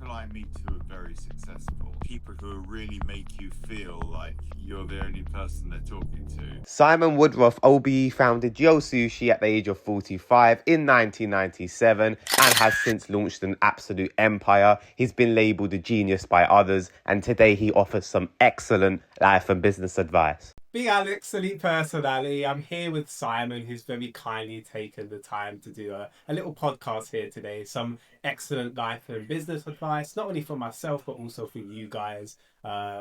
people I meet who are very successful, people who really make you feel like you're the only person they're talking to. Simon Woodroffe, OBE, founded Sushi at the age of 45 in 1997 and has since launched an absolute empire. He's been labelled a genius by others, and today he offers some excellent life and business advice. Big Alex, Elite Personality. I'm here with Simon, who's very kindly taken the time to do a little podcast here today. Some excellent life and business advice, not only for myself, but also for you guys.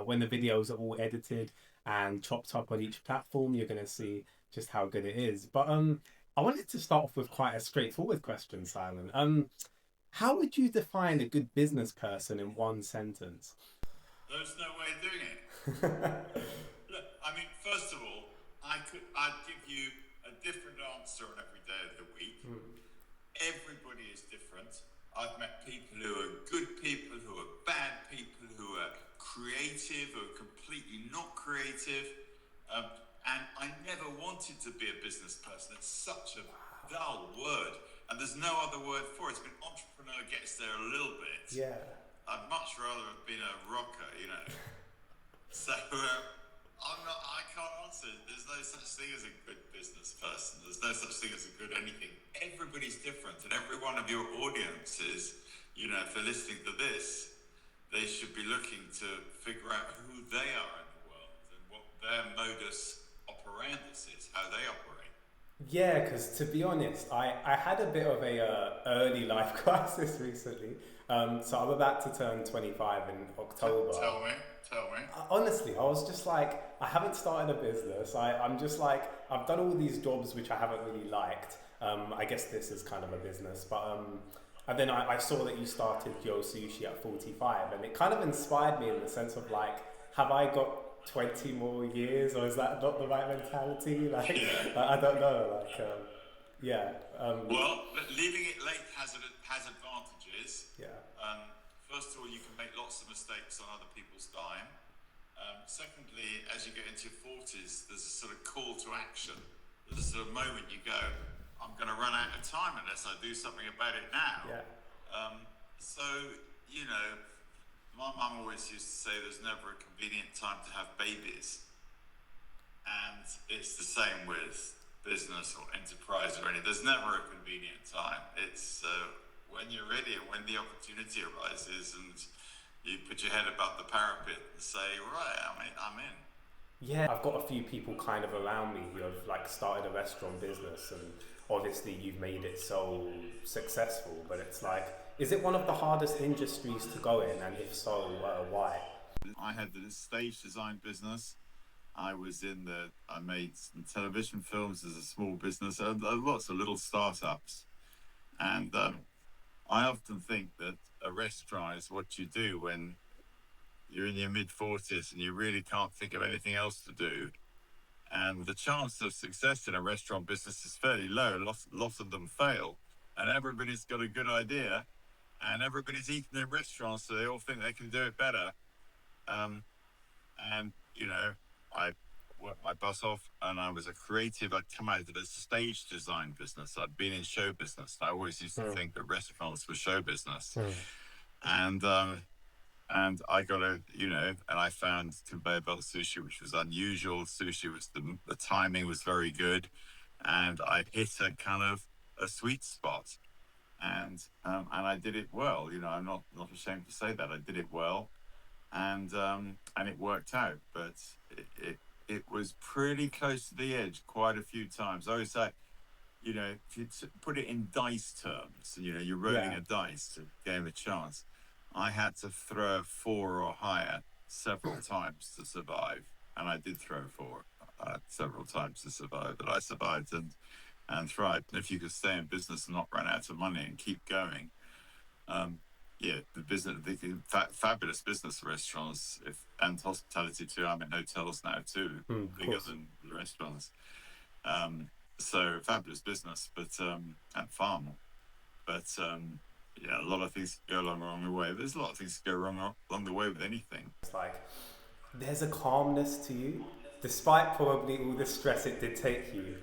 When the videos are all edited and chopped up on each platform, you're going to see just how good it is. But I wanted to start off with quite a straightforward question, Simon. How would you define a good business person in one sentence? There's no way of doing it. Look, I mean, first of all, I'd give you a different answer on every day of the week. Everybody is different. I've met people who are good people, who are bad people, who are creative, who are completely not creative. And I never wanted to be a business person. It's such a dull word. And there's no other word for it. It's been entrepreneur gets there a little bit. Yeah. I'd much rather have been a rocker, you know. So I can't answer. There's no such thing as a good business person. There's no such thing as a good anything. Everybody's different, and every one of your audiences, you know, if they're listening to this, they should be looking to figure out who they are in the world and what their modus operandus is, how they operate. Yeah, because to be honest, I had a bit of a early life crisis recently. So I'm about to turn 25 in October. Tell me. Honestly, I was just like, I haven't started a business. I'm just like, I've done all these jobs which I haven't really liked. I guess this is kind of a business, but and then I saw that you started Sushi at 45, and it kind of inspired me in the sense of like, have I got 20 more years, or is that not the right mentality? Like, I don't know. Like, well, leaving it late has advantages. Yeah. First of all, you can make lots of mistakes on other people's dime. Secondly, as you get into your 40s, there's a sort of call to action. There's a sort of moment you go, I'm going to run out of time unless I do something about it now. Yeah. So, you know, my mum always used to say there's never a convenient time to have babies. And it's the same with business or enterprise or anything. There's never a convenient time. It's when you're ready and when the opportunity arises and you put your head above the parapet and say, right, I'm in. Yeah, I've got a few people kind of around me who have like started a restaurant business, and obviously you've made it so successful, but it's like, is it one of the hardest industries to go in, and if so, why? I had the stage design business. I made some television films as a small business, lots of little startups. And I often think that a restaurant is what you do when you're in your mid-40s and you really can't think of anything else to do. And the chance of success in a restaurant business is fairly low. Lots of them fail. And everybody's got a good idea. And everybody's eating in restaurants, so they all think they can do it better. And, you know, I worked my butt off, and I was a creative. I'd come out of the stage design business. I'd been in show business. I always used to think that restaurants were show business. And I got and I found conveyor belt sushi, which was unusual. Sushi was the timing was very good, and I hit a kind of a sweet spot, and I did it well. You know, I'm not ashamed to say that I did it well, and it worked out. But it was pretty close to the edge quite a few times. I always say, you know, if you put it in dice terms, you know, you're rolling a dice to give a chance. I had to throw 4 or higher several times to survive, and I did throw 4 several times to survive. But I survived and thrived. And if you could stay in business and not run out of money and keep going, fabulous business restaurants and hospitality too. I'm in hotels now too, bigger than the restaurants. So fabulous business, but and farm, but. Yeah, a lot of things go along the way. There's a lot of things that go wrong along the way with anything. It's like, there's a calmness to you, despite probably all the stress it did take you.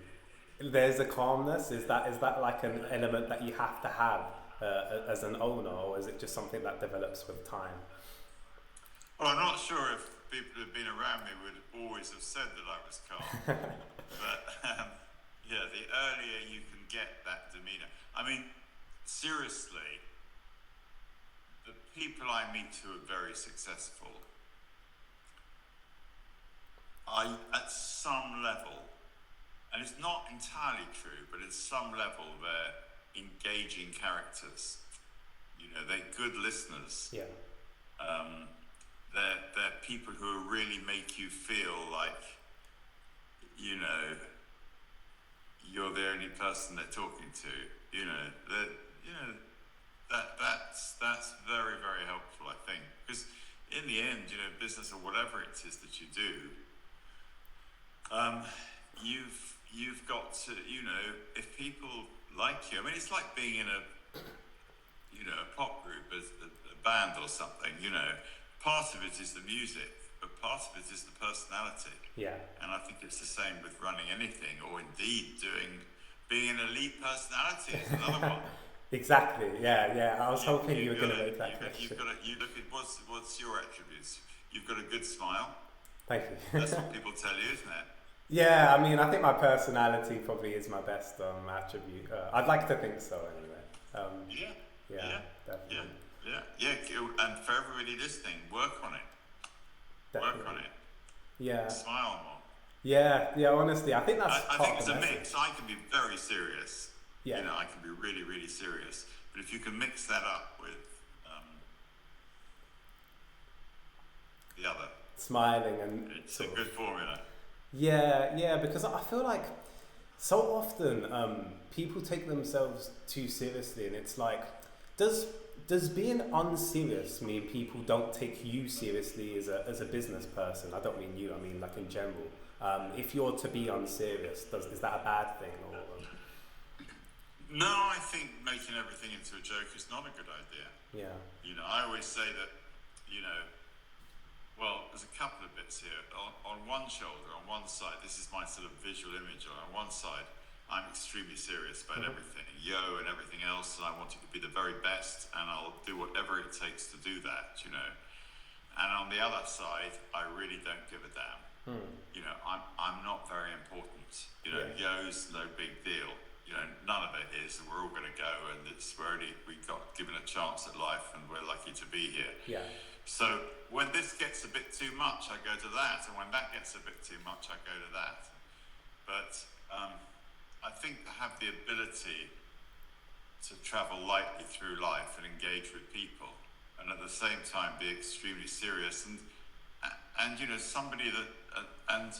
There's a calmness. Is that like an element that you have to have as an owner, or is it just something that develops with time? Well, I'm not sure if people who've been around me would always have said that I was calm. But yeah, the earlier you can get that demeanor. I mean, seriously, the people I meet who are very successful, at some level, and it's not entirely true, but at some level, they're engaging characters. You know, they're good listeners. Yeah. They're people who really make you feel like, you know, you're the only person they're talking to. You know, that's very, very helpful, I think, because in the end, you know, business or whatever it is that you do, you've got to, you know, if people like you, I mean, it's like being in a pop group, a band or something. You know, part of it is the music, but part of it is the personality. Yeah. And I think it's the same with running anything, or indeed being an elite personality is another one. Exactly. Yeah. I was hoping you were going to make that You've connection. got to, you look at what's your attributes. You've got a good smile. Thank you. That's what people tell you, isn't it? Yeah, I mean, I think my personality probably is my best attribute. I'd like to think so, anyway. Yeah, Definitely. and for everybody listening, work on it. Definitely. Work on it. Yeah. Smile more. Yeah. Honestly, I think that's. I part think of it's the a message. mix. I can be very serious. Yeah. You know, I can be really, really serious. But if you can mix that up with the other, Smiling and. it's a good formula. Yeah, because I feel like so often people take themselves too seriously, and it's like, does being unserious mean people don't take you seriously as a business person? I don't mean you, I mean like in general. If you're to be unserious, is that a bad thing? Or No, I think making everything into a joke is not a good idea. yeah, You know, I always say that, you know, well, there's a couple of bits here. On one shoulder, on one side, this is my sort of visual image. On one side, I'm extremely serious about everything, and everything else, and I want it to be the very best, and I'll do whatever it takes to do that, you know. And on the other side, I really don't give a damn. You know, I'm not very important. You know, Yo's no big deal. You know, none of it is. We're all going to go, and we got given a chance at life, and we're lucky to be here. yeah, So when this gets a bit too much, I go to that, and when that gets a bit too much, I go to that. But I think to have the ability to travel lightly through life and engage with people, and at the same time be extremely serious and you know, somebody that and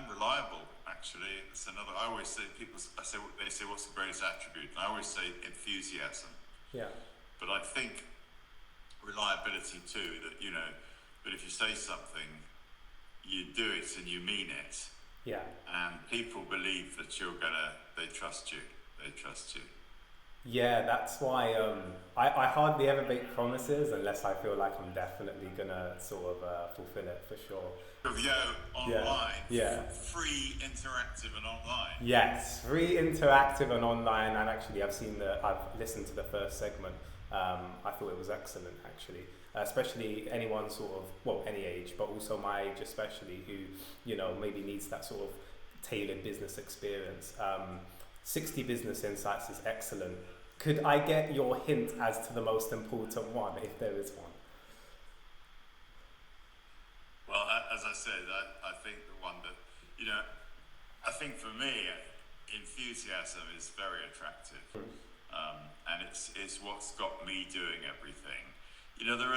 reliable. Actually, it's another. I always say they say what's the greatest attribute, and I always say enthusiasm. yeah, But I think reliability too. That, you know, but if you say something, you do it and you mean it, yeah. and people believe that they trust you. They trust you. Yeah, that's why I hardly ever make promises unless I feel like I'm definitely gonna sort of fulfill it for sure. Of Yo online, Yeah. free, interactive, and online. Yes, free, interactive, and online. And actually, I've listened to the first segment. I thought it was excellent, actually. Especially anyone any age, but also my age, especially, who, you know, maybe needs that sort of tailored business experience. 60 Business Insights is excellent. Could I get your hint as to the most important one, if there is one? Well, as I said, I think the one that, you know, I think for me, enthusiasm is very attractive, and it's what's got me doing everything. You know, there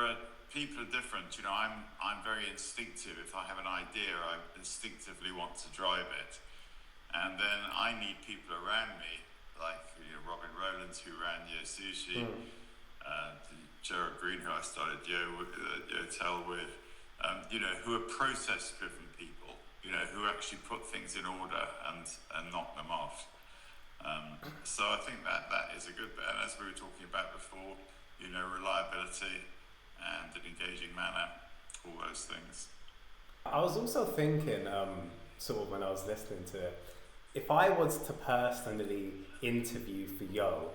are people are different. You know, I'm very instinctive. If I have an idea, I instinctively want to drive it, and then I need people around me, like, you know, Robin Rowlands, who ran Sushi, Gerard Green, who I started Yotel with. You know, who are process-driven people, you know, who actually put things in order and knock them off. So I think that is a good bit. And as we were talking about before, you know, reliability and an engaging manner, all those things. I was also thinking, sort of when I was listening to it, if I was to personally interview for Yo,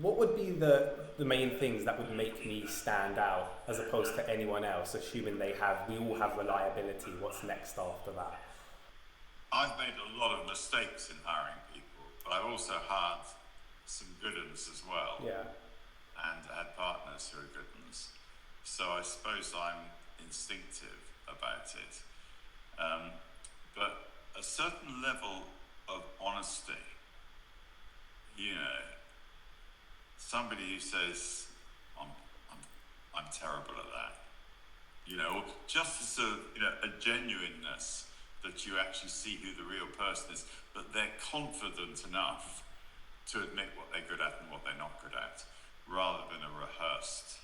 what would be the main things that would make me stand out as opposed to anyone else, assuming we all have reliability? What's next after that? I've made a lot of mistakes in hiring people, but I've also hired some good ones as well, Yeah. and had partners who are good ones. So I suppose I'm instinctive about it. But a certain level of honesty, you know, somebody who says, I'm terrible at that, you know, just as a genuineness that you actually see who the real person is, that they're confident enough to admit what they're good at and what they're not good at, rather than a rehearsed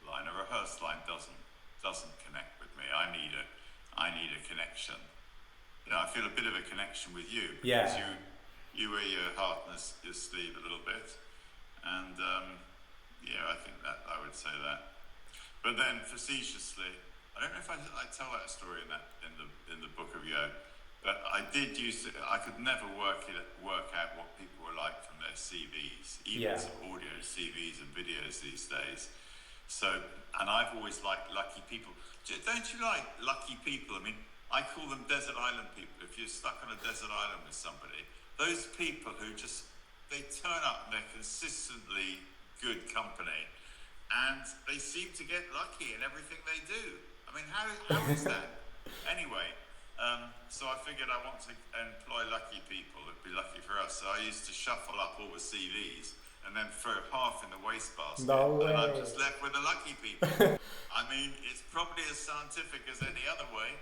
line. A rehearsed line doesn't connect with me. I need a connection. You know, I feel a bit of a connection with you because you wear your heart on your sleeve a little bit, and I think that I would say that. But then facetiously, I don't know if I tell that story in the book of Yo, but I did I could never work out what people were like from their CVs, even some audio CVs and videos these days. So, and I've always liked lucky people. Don't you like lucky people? I mean, I call them desert island people. If you're stuck on a desert island with somebody, those people who they turn up and they're consistently good company, and they seem to get lucky in everything they do. I mean, how is that? Anyway, so I figured I want to employ lucky people that'd be lucky for us. So I used to shuffle up all the CVs and then throw half in the wastebasket. No way. And I'm just left with the lucky people. I mean, it's probably as scientific as any other way.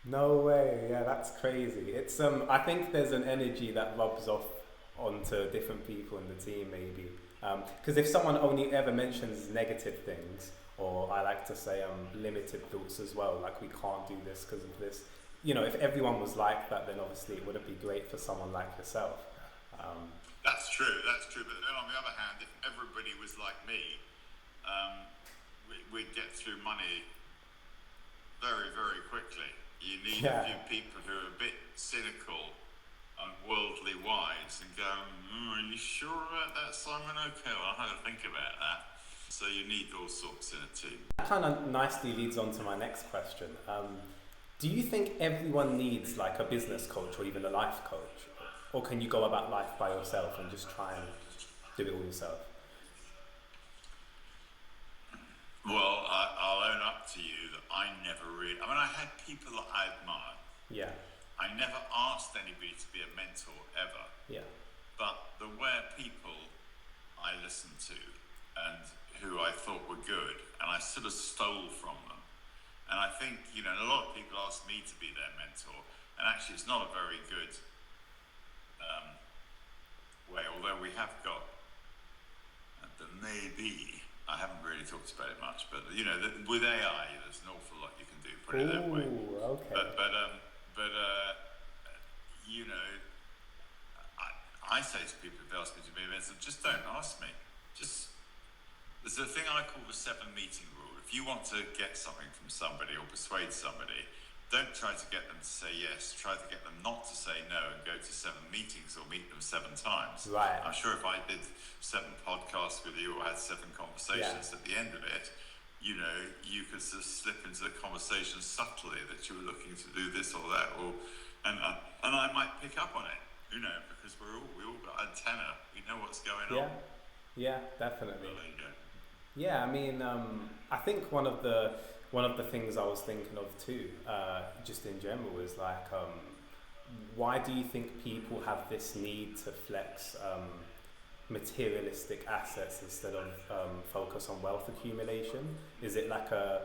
No way. Yeah, that's crazy. It's I think there's an energy that rubs off onto different people in the team, maybe. Because if someone only ever mentions negative things, or I like to say limited thoughts as well, like we can't do this because of this. You know, if everyone was like that, then obviously it wouldn't be great for someone like yourself. That's true. But then on the other hand, if everybody was like me, we'd get through money very, very quickly. You need a few people who are a bit cynical and worldly wise and go, are you sure about that, Simon? Okay, well, I'll have to think about that. So you need all sorts in a team. That kind of nicely leads on to my next question. Do you think everyone needs like a business coach or even a life coach? Or can you go about life by yourself and just try and do it all yourself? Well, I'll own up to you that I had people that I admired. Yeah. I never asked anybody to be a mentor ever. Yeah. But there were people I listened to and who I thought were good, and I sort of stole from them. And I think, a lot of people ask me to be their mentor, and actually it's not a very good way, although we have got, maybe, I haven't really talked about it much, but with AI, there's an awful lot you can do, put it that way. Okay. But I say to people if they ask me to be a mentor, just don't ask me. There's a thing I call the 7 meeting rule. If you want to get something from somebody or persuade somebody, don't try to get them to say yes. Try to get them not to say no and go to 7 meetings or meet them 7 times. Right. I'm sure if I did 7 podcasts with you or had 7 conversations at the end of it, you could sort of slip into the conversation subtly that you were looking to do this or that, and I might pick up on it, because we all got antenna. We know what's going on. Yeah, definitely. Well, there you go. Yeah, I mean, I think one of the things I was thinking of too, just in general, is like, why do you think people have this need to flex materialistic assets instead of focus on wealth accumulation? Is it like a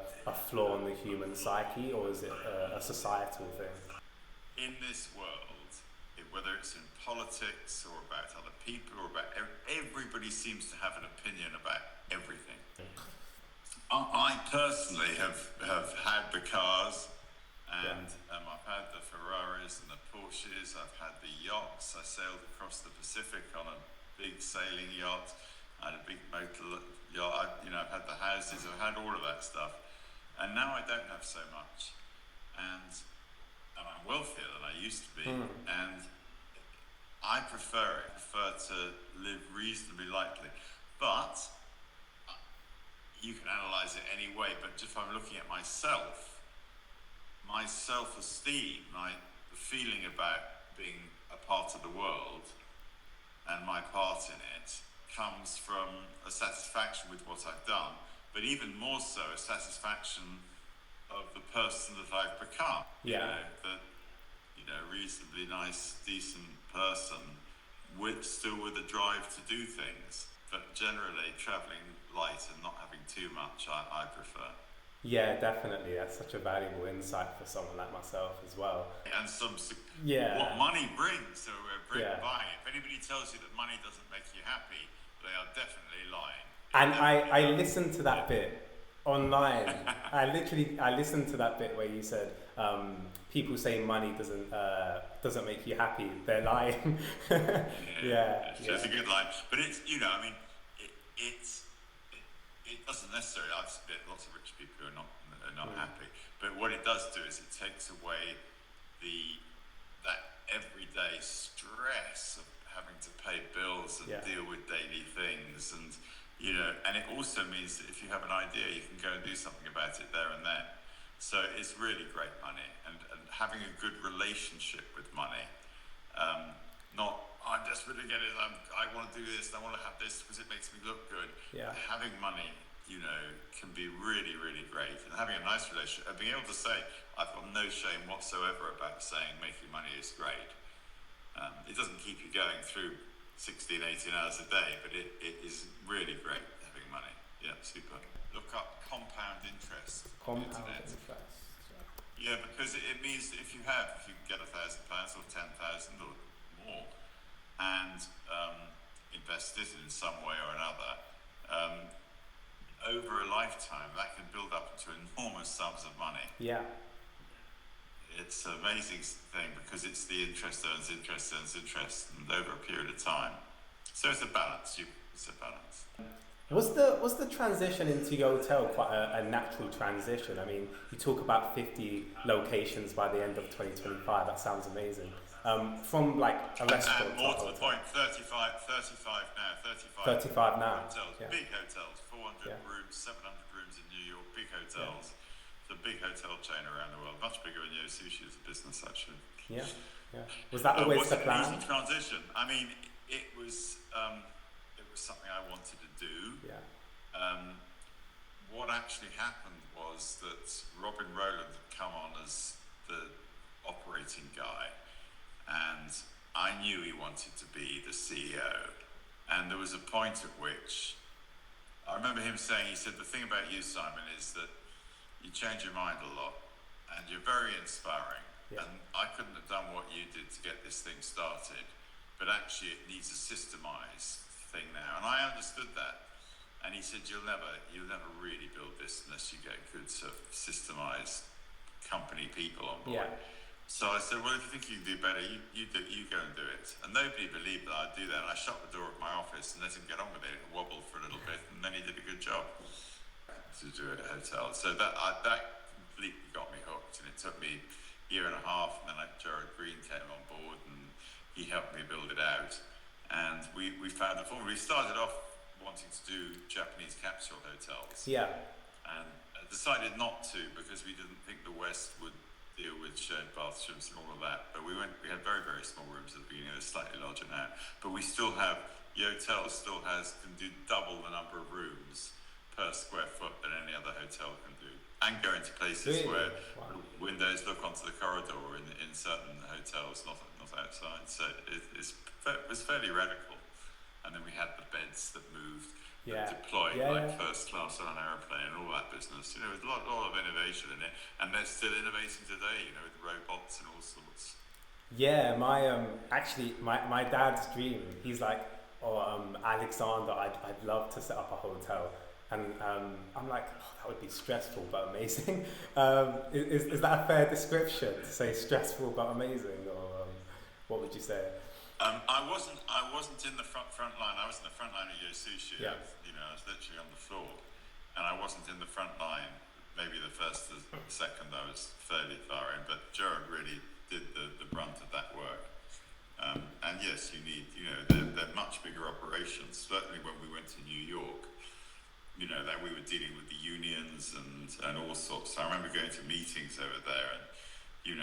flaw in the human psyche, or is it a societal thing? In this world, whether it's in politics or about other people or about everybody seems to have an opinion about everything. I personally have had the cars, and I've had the Ferraris and the Porsches. I've had the yachts. I sailed across the Pacific on a big sailing yacht. I had a big motor yacht. I've had the houses. I've had all of that stuff, and now I don't have so much, and I'm wealthier than I used to be, and I prefer it. I prefer to live reasonably lightly. But you can analyze it any way. But if I'm looking at myself, my self-esteem, the feeling about being a part of the world and my part in it comes from a satisfaction with what I've done, but even more so a satisfaction of the person that I've become. Yeah. Reasonably nice, decent person still with a drive to do things, but generally traveling light and not having too much I prefer. Yeah, definitely. That's such a valuable insight for someone like myself as well. And what Yeah. money brings, so Yeah. buying it. If anybody tells you that money doesn't make you happy, they are definitely lying. And I listened to that bit online. I listened to that bit where you said people say money doesn't make you happy. They're lying. Yeah. It's a good line, but it's it doesn't necessarily. I've met lots of rich people who are not happy, but what it does do is it takes away that everyday stress of having to pay bills and deal with daily things, and it also means that if you have an idea, you can go and do something about it there and then. So it's really great money, and having a good relationship with money. Not I'm desperate to get it. I want to do this. And I want to have this because it makes me look good. Yeah. Having money, can be really, really great, and having a nice relationship, and being able to say, I've got no shame whatsoever about saying making money is great. It doesn't keep you going through 16, 18 hours a day, but it is really great having money. Yeah, super. Look up compound interest. Compound on the internet. interest. Yeah, because it means that if you can get £1,000 or 10,000 or more, and invest it in some way or another, over a lifetime, that can build up into enormous sums of money. Yeah. It's an amazing thing because it's the interest earns interest, and over a period of time. So it's a balance. It's a balance. Was the transition into your hotel quite a natural transition? I mean, you talk about 50 locations by the end of 2025. That sounds amazing. From like a restaurant. And more to the point, 35 now. 35 now. Hotels, Yeah. big hotels, 400 rooms, 700 rooms in New York, big hotels. It's a big hotel chain around the world, much bigger than Sushi as a business, actually. Yeah. Was that always the plan? Was it an easy transition? I mean, it was something I wanted to do. Yeah. What actually happened was that Robin Rowland had come on as the operating guy, and I knew he wanted to be the CEO. And there was a point at which I remember him saying, he said, the thing about you, Simon, is that you change your mind a lot and you're very inspiring. Yeah. And I couldn't have done what you did to get this thing started, but actually it needs a systemized thing now. And I understood that. And he said, you'll never really build this unless you get good sort of systemized company people on board. Yeah. So I said, well, if you think you can do better, you go and do it. And nobody believed that I'd do that. And I shut the door of my office and let him get on with it and wobbled for a little bit. And then he did a good job to do it at a hotel. So that completely got me hooked. And it took me a year and a half. And then Gerard Green came on board and he helped me build it out. And we found a formula. We started off wanting to do Japanese capsule hotels. Yeah. And decided not to because we didn't think the West would deal with shared bathrooms and all of that. But we had very, very small rooms at the beginning. They're slightly larger now. But we still have, the hotel can do double the number of rooms per square foot than any other hotel can do. And go into places where windows look onto the corridor in certain hotels, not outside. So it was fairly radical. And then we had the beds that moved, that deployed first class on an aeroplane and all that business. There's a lot of innovation in it, and they're still innovating today. With robots and all sorts. Yeah, my dad's dream. He's like, Alexander, I'd love to set up a hotel, and I'm like, that would be stressful but amazing. Is that a fair description to say stressful but amazing, or what would you say? I wasn't in the front line. I was in the front line of Sushi. Yeah. I was literally on the floor, and I wasn't in the front line. Maybe the first or second I was fairly far in, but Gerard really did the brunt of that work. And yes, you need, they're much bigger operations. Certainly when we went to New York, that we were dealing with the unions and all sorts. I remember going to meetings over there, and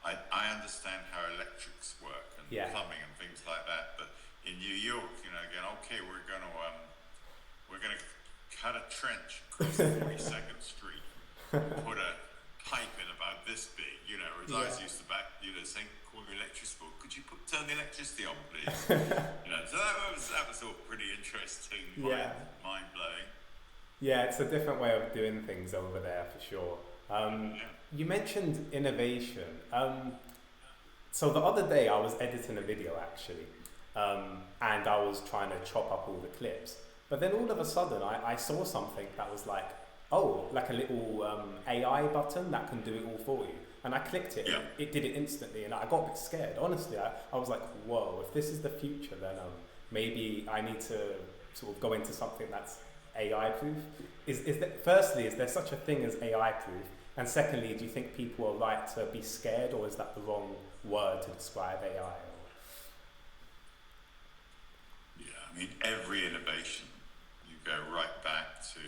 I understand how electrics work and plumbing and things like that. But in New York, again, okay, we're going to cut a trench across 42nd Street, put a pipe in about this big, as I was used to saying, call the electricity board, could you turn the electricity on, please? So that was all pretty interesting, mind blowing. Yeah, it's a different way of doing things over there for sure. You mentioned innovation. So the other day I was editing a video actually, and I was trying to chop up all the clips. But then all of a sudden I saw something that was like, like a little AI button that can do it all for you. And I clicked it, and it did it instantly, and I got a bit scared. Honestly, I was like, whoa, if this is the future, then maybe I need to sort of go into something that's AI proof. Firstly, is there such a thing as AI proof? And secondly, do you think people are right to be scared, or is that the wrong word to describe AI? Yeah, I mean, every innovation, you go right back to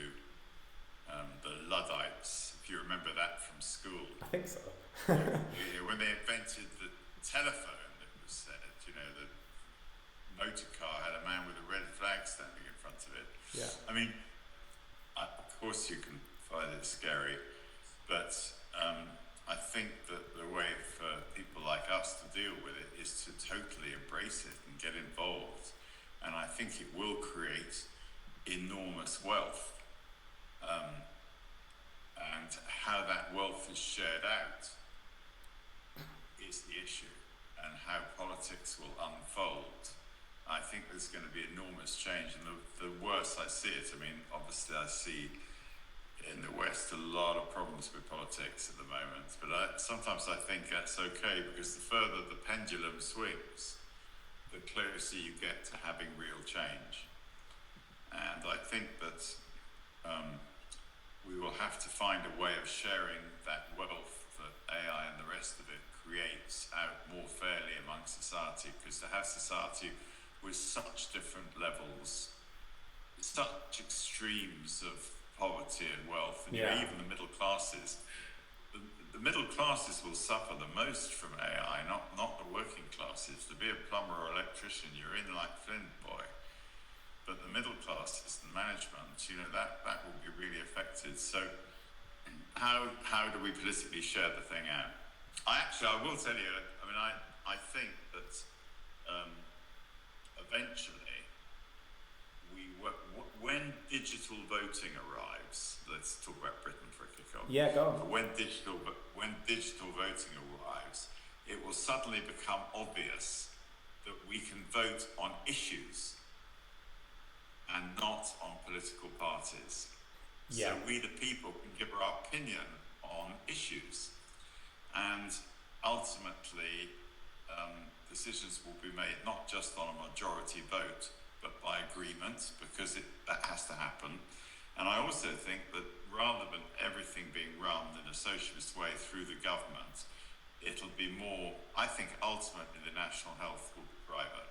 the Luddites, if you remember that from school. I think so. When they invented the telephone, it was said, the motor car had a man with a red flag standing in front of it. Yeah. I mean, of course you can find it scary, but I think that the way for people like us to deal with it is to totally embrace it and get involved. And I think it will create enormous wealth. And how that wealth is shared out is the issue, and how politics will unfold. I think there's going to be enormous change, and the worse I see it, I mean, obviously I see in the West a lot of problems with politics at the moment, but sometimes I think that's okay, because the further the pendulum swings, the closer you get to having real change. And I think that we will have to find a way of sharing that wealth that AI and the rest of it creates out more fairly among society, because to have society with such different levels, such extremes of poverty and wealth, and even the middle classes, the middle classes will suffer the most from AI, not the working classes. To be a plumber or electrician, you're in like Flint, boy. But the middle classes and management, that will be really affected. So how do we politically share the thing out? I will tell you, I mean, I think that eventually, when digital voting arrives, let's talk about Britain for a kick-off. Yeah, go on. When digital voting arrives, it will suddenly become obvious that we can vote on issues and not on political parties. Yeah. So we the people can give our opinion on issues, and ultimately decisions will be made not just on a majority vote, but by agreement, because that has to happen. And I also think that rather than everything being run in a socialist way through the government, it'll be more, I think ultimately the national health will be private.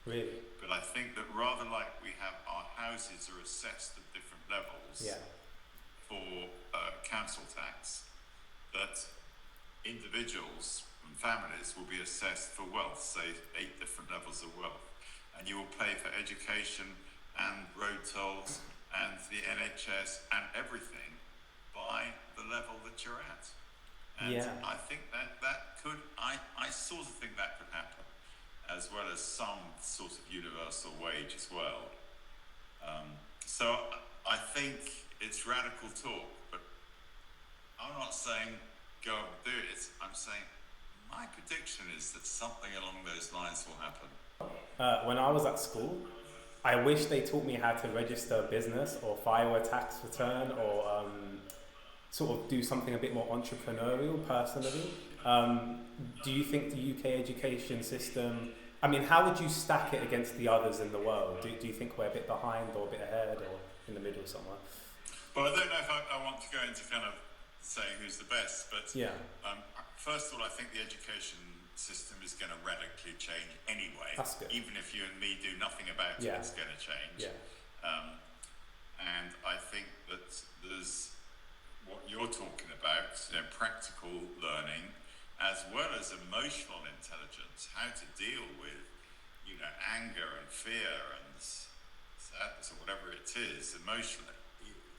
Really? But I think that rather like we have our houses are assessed at different levels for council tax, that individuals and families will be assessed for wealth, say 8 different levels of wealth. And you will pay for education and road tolls and the NHS and everything by the level that you're at. And I think that could, I sort of think that could happen, as well as some sort of universal wage as well. So I think it's radical talk, but I'm not saying go and do it. I'm saying my prediction is that something along those lines will happen. When I was at school, I wish they taught me how to register a business or file a tax return, or sort of do something a bit more entrepreneurial personally. Do you think the UK education system, I mean, how would you stack it against the others in the world? Do you think we're a bit behind or a bit ahead or in the middle somewhere? Well, I don't know if I want to go into kind of saying who's the best, but first of all, I think the education system is going to radically change anyway. That's good. Even if you and me do nothing about it, Yeah. it's going to change. Yeah. And I think that there's what you're talking about, practical learning, as well as emotional intelligence, how to deal with, anger and fear and sadness or whatever it is, emotionally.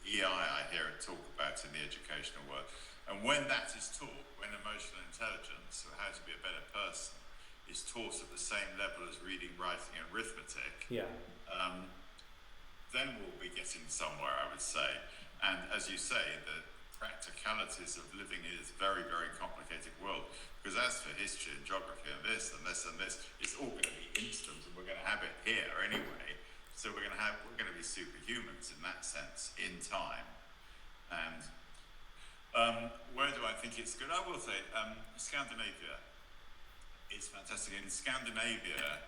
EI, I hear it talk about in the educational world. And when that is taught, when emotional intelligence, or how to be a better person, is taught at the same level as reading, writing, and arithmetic, then we'll be getting somewhere, I would say. And as you say, the practicalities of living in this very, very complicated world, because as for history and geography and this and this and this, it's all going to be instant, and we're going to have it here anyway. So we're going to be superhumans in that sense in time. And where do I think it's good? I will say Scandinavia is fantastic. In Scandinavia,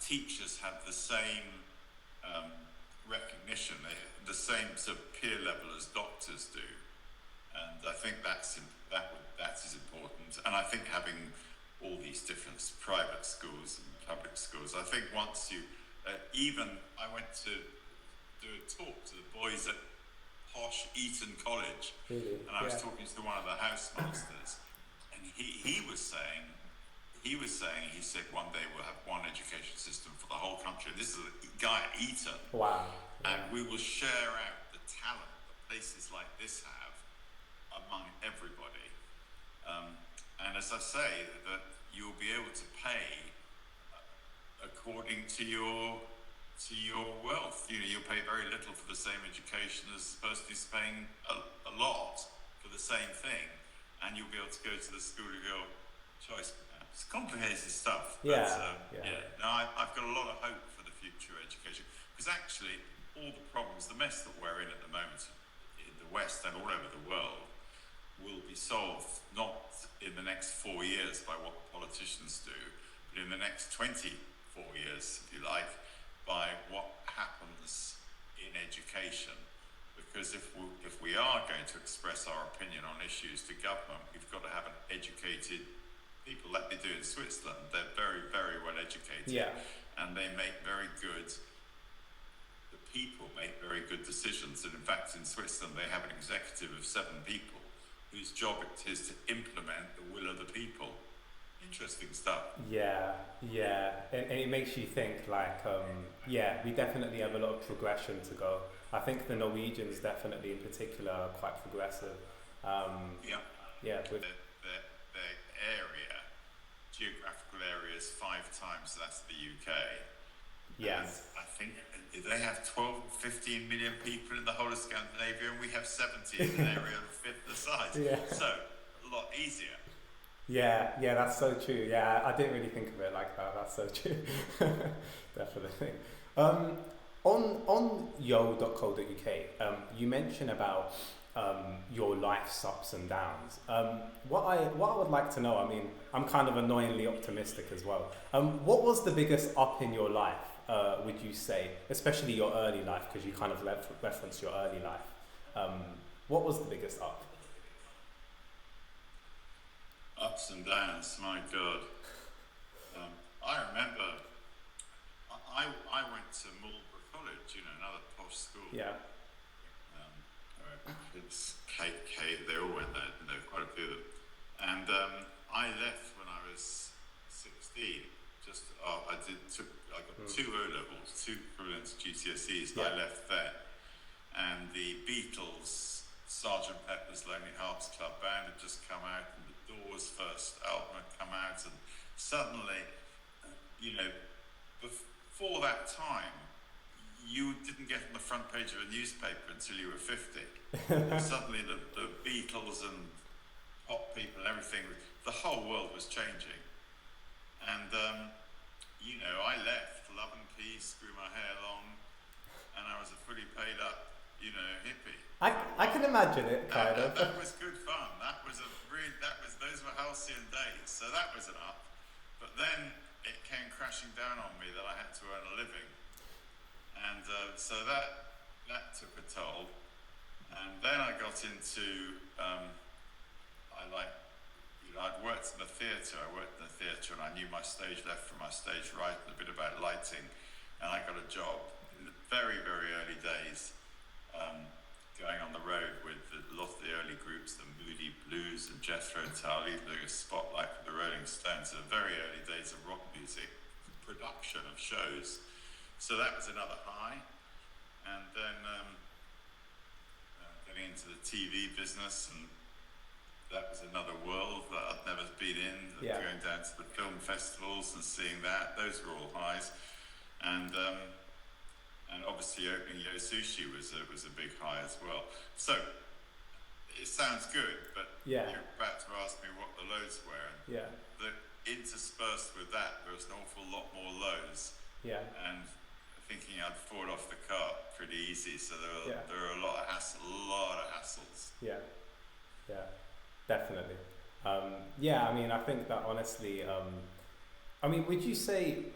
teachers have the same recognition, the same sort of peer level as doctors do, and I think that is important. And I think having all these different private schools and public schools, I think once you even I went to do a talk to the boys at posh Eton College, Really? and I was talking to one of the housemasters, and he said one day we'll have one education system for the whole country. This is a guy at Eton. Wow. And we will share out the talent that places like this have among everybody. And as I say, that you'll be able to pay according to your wealth. You'll pay very little for the same education as the person who's paying a lot for the same thing, and you'll be able to go to the school of your choice. It's complicated stuff. Yeah. But, No, I've got a lot of hope for the future of education, because actually all the problems, the mess that we're in at the moment in the West and all over the world, will be solved not in the next 4 years by what politicians do, but in the next 24 years, if you like, by what happens in education. Because if we are going to express our opinion on issues to government, we've got to have an educated people, like they do in Switzerland. They're very, very well educated, and they make very good. The people make very good decisions, and in fact, in Switzerland, they have an executive of 7 people whose job it is to implement the will of the people. Interesting stuff. Yeah, and it makes you think like, we definitely have a lot of progression to go. I think the Norwegians definitely in particular are quite progressive. With their area, geographical area is 5 times that's the UK. Yes. And I think they have 12, 15 million people in the whole of Scandinavia, and we have 70 in an area of a fifth the size. Yeah. So a lot easier. Yeah, that's so true. Yeah, I didn't really think of it like that. That's so true. Definitely. On yo.co.uk, you mentioned about your life's ups and downs. What I would like to know, I mean, I'm kind of annoyingly optimistic as well. What was the biggest up in your life, would you say, especially your early life, because you kind of referenced your early life. What was the biggest up? Ups and downs, my God. I remember I went to Marlborough College, another posh school. Yeah. It's Kate, they all went there, quite a few of them. And I left when I was 16. I got 2 O-levels, 2 equivalent to GCSEs, and I left there. And the Beatles' Sgt. Pepper's Lonely Hearts Club Band had just come out, and the Doors' first album had come out, and suddenly, before that time, you didn't get on the front page of a newspaper until you were 50. And suddenly the Beatles and pop people and everything, the whole world was changing. And, I left Love and Peace, grew my hair long, and I was a fully paid up, hippie. I can imagine it, kind of. That was good fun. Those were halcyon days, so that was an up. But then it came crashing down on me that I had to earn a living. And so that took a toll. And then I got into, I like, I'd worked in the theatre. I worked in the theatre, and I knew my stage left from my stage right, and a bit about lighting. And I got a job in the very, very early days, going on the road with a lot of the early groups, the Moody Blues and Jethro Tull, doing a spotlight for the Rolling Stones. The very early days of rock music, production of shows. So that was another high. And then getting into the TV business, and that was another world that I'd never been in. Yeah. Going down to the film festivals and seeing that, those were all highs. And obviously opening Yo Sushi was a big high as well. So it sounds good, but Yeah. you're about to ask me what the lows were. Yeah. Interspersed with that, there was an awful lot more lows. Yeah. And thinking I'd fall off the cart pretty easy. So there were a lot of hassles. Yeah. Yeah. Definitely. Yeah. I mean, I think that honestly. I mean, would you say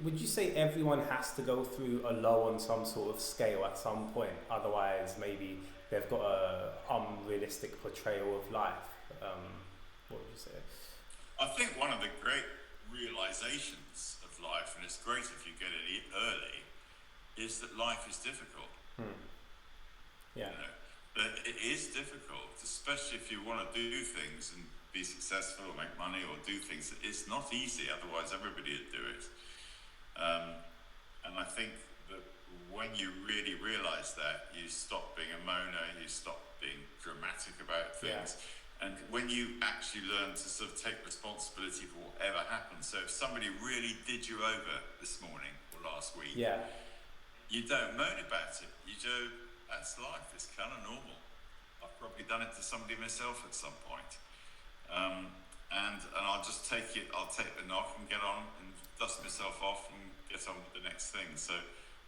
everyone has to go through a low on some sort of scale at some point? Otherwise, maybe they've got a unrealistic portrayal of life. What would you say? I think one of the great realizations of life, and it's great if you get it early, is that life is difficult. Yeah. You know, that it is difficult, especially if you want to do things and be successful or make money or do things. It's not easy, otherwise everybody would do it. And I think that when you really realize that, you stop being a moaner, you stop being dramatic about things. Yeah. And when you actually learn to sort of take responsibility for whatever happens. So if somebody really did you over this morning or last week, you don't moan about it. You go, that's life, it's kind of normal. I've probably done it to somebody myself at some point. And I'll just take the knock and get on and dust myself off and get on with the next thing. So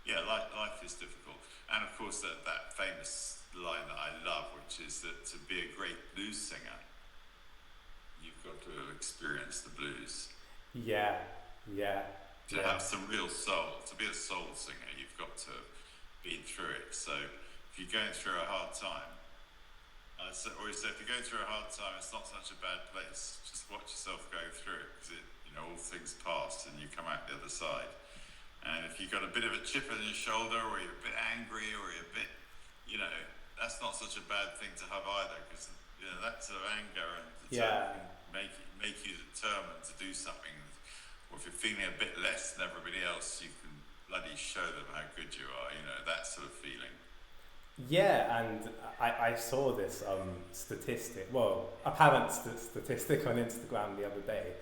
yeah, life is difficult. And of course that famous line that I love, which is that to be a great blues singer, you've got to have experienced the blues. Yeah. To have some real soul. To be a soul singer, you've got to have been through it. So if you're going through a hard time, if you're going through a hard time, it's not such a bad place. Just watch yourself go through it, because all things pass and you come out the other side. And if you've got a bit of a chip on your shoulder, or you're a bit angry, or you're a bit, that's not such a bad thing to have either, because that sort of anger and can make you determined to do something. Or if you're feeling a bit less than everybody else, you can bloody show them how good you are. That sort of feeling. Yeah, and I saw this statistic, apparent statistic on Instagram the other day,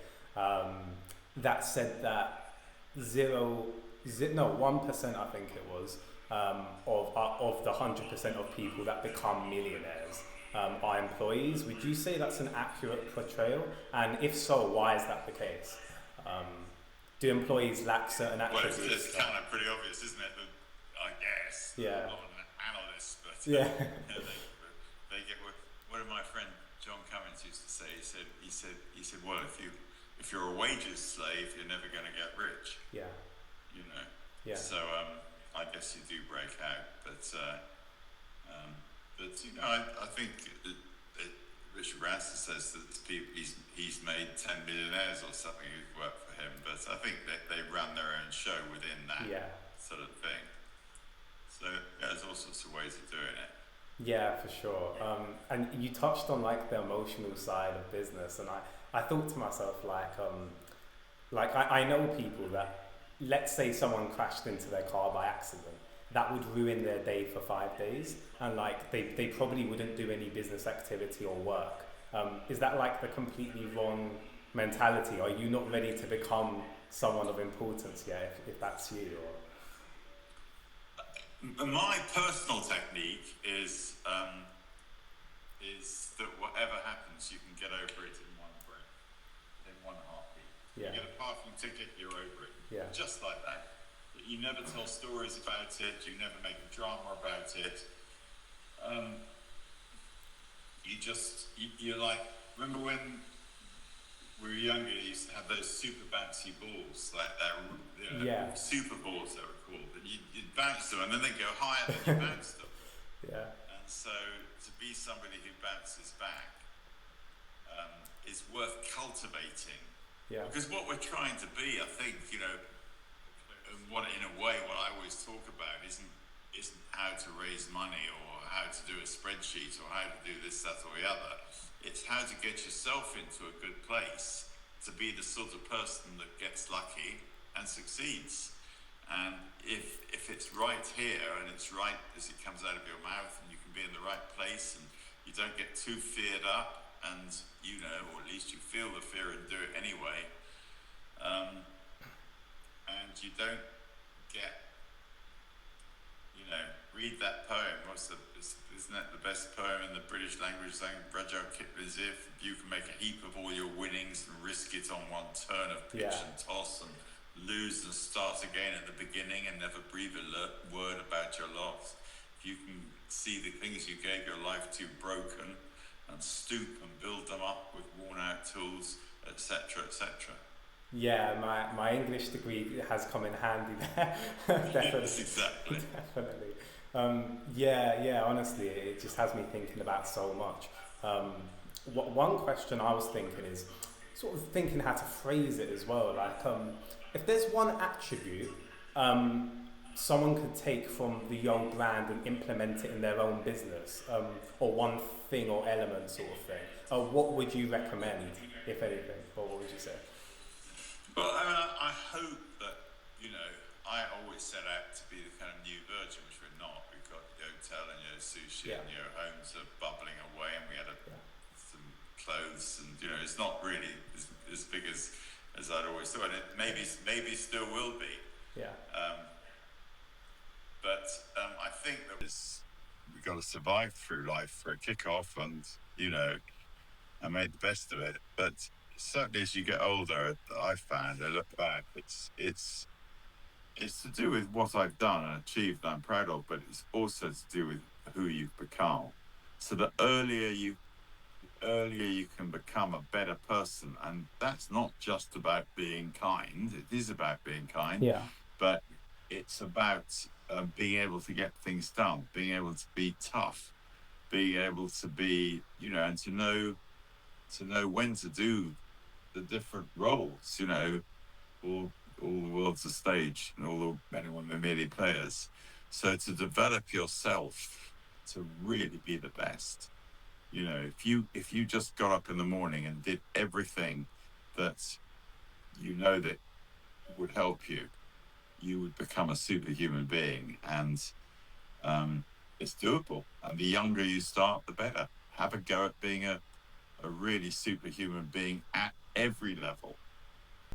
that said that 1% I think it was, of the 100% of people that become millionaires are employees. Would you say that's an accurate portrayal? And if so, why is that the case? Do employees lack certain attributes? Well, it's kind of pretty obvious, isn't it? I guess. Yeah. I'm not an analyst, but yeah. They get what my friend John Cummins used to say. He said, well, if you're a wages slave, you're never going to get rich. Yeah. Yeah. So I guess you do break out, but I think Richard Branson says that he's made 10 millionaires or something who've worked for him, but I think that they run their own show within that sort of thing. So there's all sorts of ways of doing it. Yeah, for sure. And you touched on the emotional side of business, and I thought to myself I know people that, let's say someone crashed into their car by accident, that would ruin their day for 5 days, and they probably wouldn't do any business activity or work. Is that the completely wrong mentality? Are you not ready to become someone of importance yet, if that's you? My personal technique is that whatever happens, you can get over it in one breath, in one heartbeat. Yeah. You get a parking ticket, you're over it. Yeah. Just like that. You never tell stories about it. You never make a drama about it. You're like, remember when we were younger, you used to have those super bouncy balls, super balls they were called, and you'd bounce them, and then they'd go higher than you bounced them. Yeah. And so to be somebody who bounces back, is worth cultivating. Yeah. Because what we're trying to be, I think, and what in a way what I always talk about isn't how to raise money or how to do a spreadsheet or how to do this, that, or the other. It's how to get yourself into a good place to be the sort of person that gets lucky and succeeds. And if it's right here and it's right as it comes out of your mouth, and you can be in the right place and you don't get too feared up, and or at least you feel the fear and do it anyway, and you don't get, read that poem. Isn't that the best poem in the British language? Saying Rudyard Kipling's, if you can make a heap of all your winnings and risk it on one turn of pitch and toss, and lose and start again at the beginning and never breathe a word about your loss. If you can see the things you gave your life to broken and stoop and build them up with worn out tools, etc., etc. Yeah, my English degree has come in handy there. Definitely. Yes, exactly. Definitely. Honestly, it just has me thinking about so much. One question I was thinking is sort of thinking how to phrase it as well. Like, if there's one attribute someone could take from the Young brand and implement it in their own business, or one thing or element sort of thing, what would you recommend, if anything, or what would you say? Well, I hope that, I always set out to be the kind of new Virgin, which we're not. We've got the hotel and Sushi and homes are bubbling away, and we had some clothes, and it's not really as big as I'd always thought. And it maybe still will be. Yeah. But I think that we've got to survive through life for a kick-off, and I made the best of it. But certainly as you get older, I look back, it's to do with what I've done and achieved and I'm proud of, but it's also to do with who you've become. So the earlier you can become a better person, and that's not just about being kind. It is about being kind, but it's about being able to get things done, being able to be tough, being able to be, and to know when to do the different roles, all the world's a stage and all the men and women are merely players. So to develop yourself to really be the best, if you just got up in the morning and did everything that that would help you, you would become a superhuman being. And it's doable. And the younger you start, the better. Have a go at being a really superhuman being at every level.